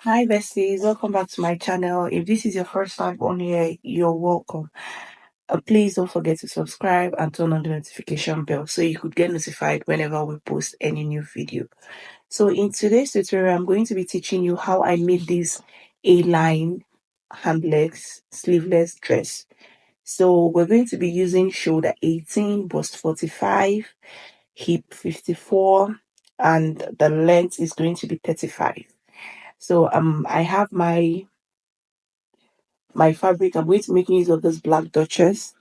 Hi besties, welcome back to my channel. If this is your first time on here, you're welcome. Please don't forget to subscribe and turn on the notification bell so you could get notified whenever we post any new video. So in today's tutorial, I'm going to be teaching you how I made this A-line handlegs sleeveless dress. So we're going to be using shoulder 18, bust 45, hip 54, and the length is going to be 35. So I have my fabric. I'm going to make use of this black Duchess,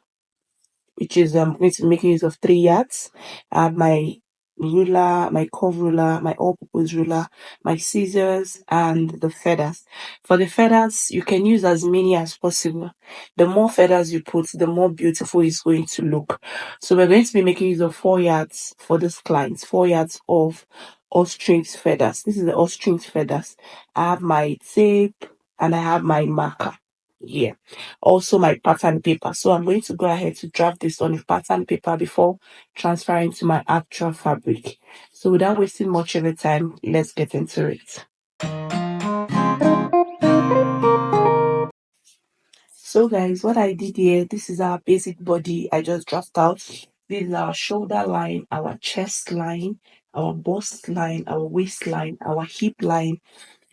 which is I'm going to make use of 3 yards. I have my ruler, my curve ruler, my all-purpose ruler, my scissors, and the feathers. For the feathers, you can use as many as possible. The more feathers you put, the more beautiful it's going to look. So we're going to be making use of 4 yards for this client, 4 yards of ostrich feathers. This is the ostrich feathers. I have my tape and I have my marker here, also my pattern paper. So I'm going to go ahead to draft this on a pattern paper before transferring to my actual fabric. So without wasting much of the time, let's get into it. So guys, what I did here, this is our basic body I just drafted out. This is our shoulder line, our chest line, our bust line, our waistline, our hip line,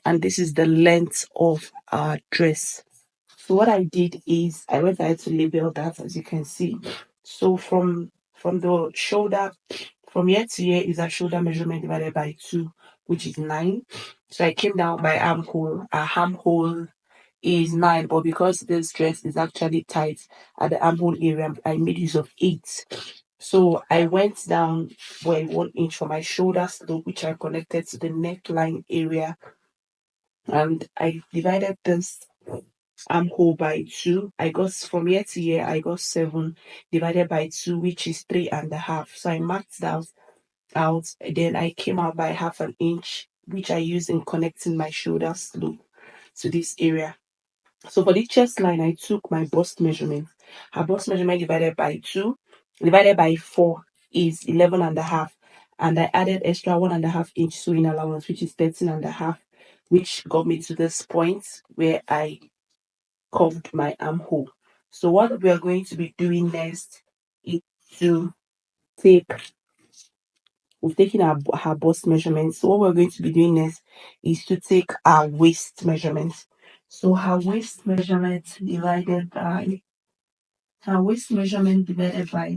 and this is the length of our dress. So what I did is I went ahead to label that, as you can see. So from the shoulder, from here to here is our shoulder measurement divided by 2, which is 9. So I came down by armhole. Our armhole is 9, but because this dress is actually tight at the armhole area, I made use of 8. So I went down by 1 inch for my shoulder slope, which I connected to the neckline area, and I divided this armhole by 2. I got from here to here, I got 7 divided by 2, which is 3.5. So I marked that out. Then I came out by 1/2 inch, which I used in connecting my shoulder slope to this area. So for the chest line, I took my bust measurement. Her bust measurement divided by 2 divided by 4 is 11.5. And I added extra 1.5 inch sewing allowance, which is 13.5, which got me to this point where I curved my armhole. So what we are going to be doing next is to take, we've taken our bust measurements. So what we're going to be doing next is to take our waist measurements. So her waist measurement divided by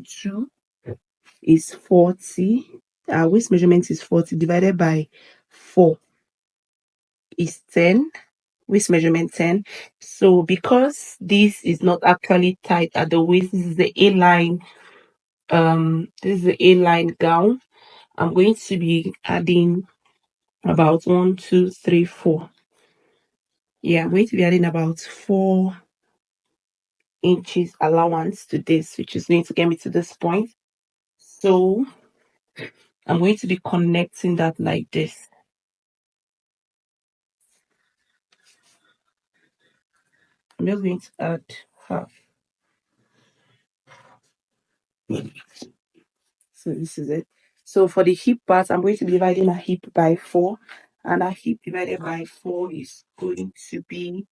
2 is 40. Our waist measurement is 40 divided by 4 is 10. Waist measurement 10. So because this is not actually tight at the waist, this is the A-line gown. I'm going to be adding about 1, 2, 3, 4. Yeah, I'm going to be adding about 4 inches allowance to this, which is going to get me to this point. So I'm going to be connecting that like this. I'm just going to add half. So this is it. So for the hip part, I'm going to be dividing a hip by 4, and a hip divided by 4 is going to be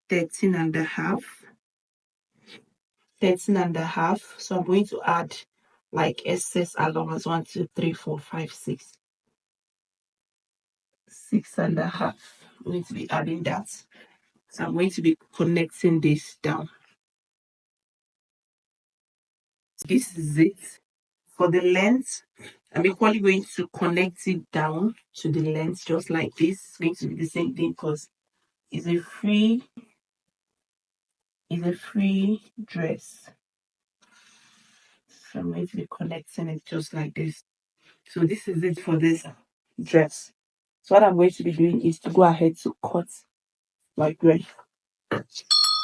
13.5. 13.5. So I'm going to add like excess allowance 1, 2, 3, 4, 5, 6. 6.5. I'm going to be adding that. So I'm going to be connecting this down. This is it. For the length, I'm equally going to connect it down to the length just like this. It's going to be the same thing because it's a free dress. So I'm going to be connecting it just like this. So this is it for this dress. So what I'm going to be doing is to go ahead to cut my grain.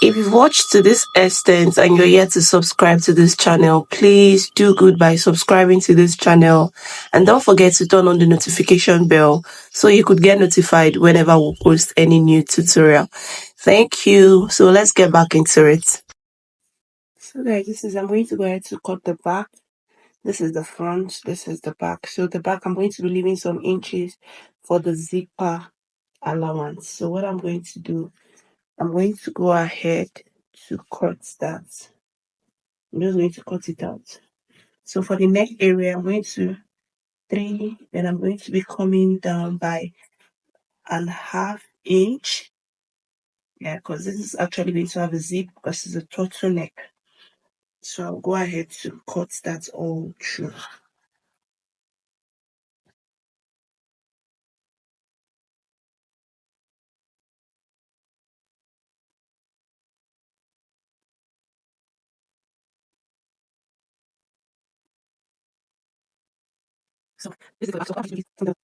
If you've watched to this extent and you're yet to subscribe to this channel, please do good by subscribing to this channel, and don't forget to turn on the notification bell so you could get notified whenever we post any new tutorial. Thank you. So let's get back into it. So guys, I'm going to go ahead to cut the back. This is the front, this is the back. So the back, I'm going to be leaving some inches for the zipper allowance. So what I'm going to do, I'm going to go ahead to cut that. I'm just going to cut it out. So for the neck area, I'm going to 3, then I'm going to be coming down by and half inch. Yeah, because this is actually going to have a zip because it's a turtleneck. So I'll go ahead to cut that all through. So this is the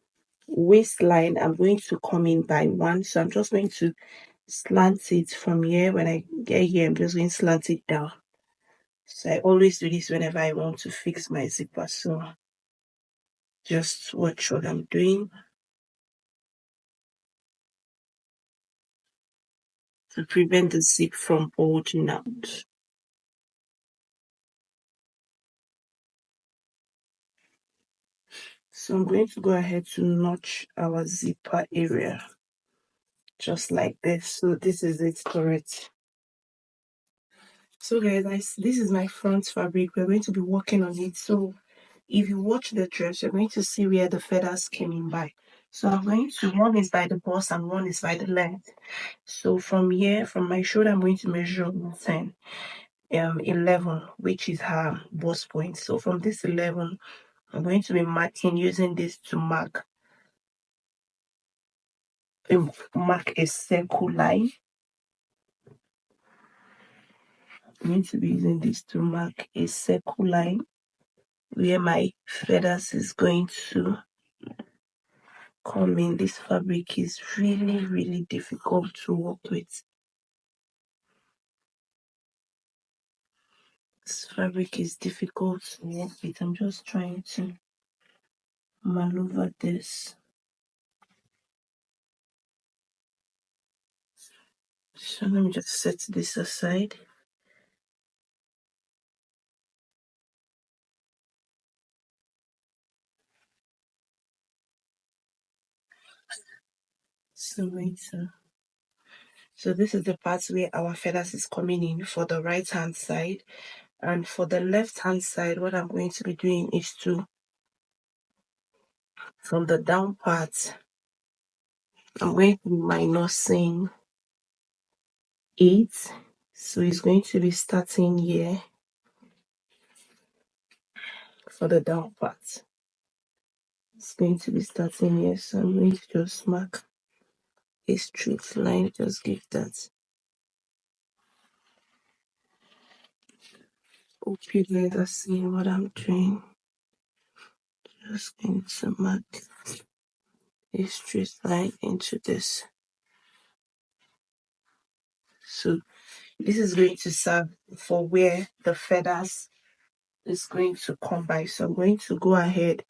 waistline. I'm going to come in by 1. So I'm just going to slant it from here. When I get here, I'm just going to slant it down. So I always do this whenever I want to fix my zipper. So just watch what I'm doing to prevent the zip from bulging out. So I'm going to go ahead to notch our zipper area just like this. So this is it correct. So guys, this is my front fabric. We're going to be working on it. So if you watch the dress, you're going to see where the feathers came in by. So I'm going to, one is by the bust and one is by the length. So from here, from my shoulder, I'm going to measure 10, 11, which is her bust point. So from this 11, I'm going to be marking using this to mark a circle line. I'm going to be using this to mark a circle line where my feathers is going to come in. This fabric is really difficult to work with. This fabric is difficult to work with. I'm just trying to maneuver this. So let me just set this aside. So wait, so this is the part where our feathers is coming in for the right hand side, and for the left hand side, what I'm going to be doing is to, from the down part, I'm going to be minusing 8. So it's going to be starting here for the down part. It's going to be starting here. So I'm going to just mark a straight line. Just give that. Hope you guys are seeing what I'm doing. Just going to mark a straight line into this. So this is going to serve for where the feathers is going to come by. So I'm going to go ahead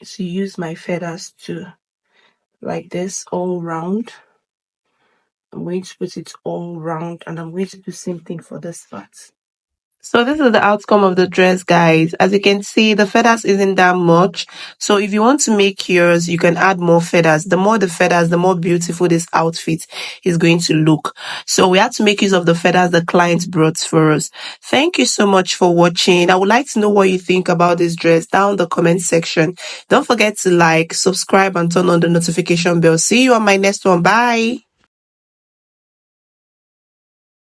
to use my feathers to, like this, all round. I'm going to put it all round, and I'm going to do the same thing for this part. So this is the outcome of the dress, guys. As you can see, the feathers isn't that much. So if you want to make yours, you can add more feathers. The more the feathers, the more beautiful this outfit is going to look. So we had to make use of the feathers the client brought for us. Thank you so much for watching. I would like to know what you think about this dress down in the comment section. Don't forget to like, subscribe, and turn on the notification bell. See you on my next one. Bye.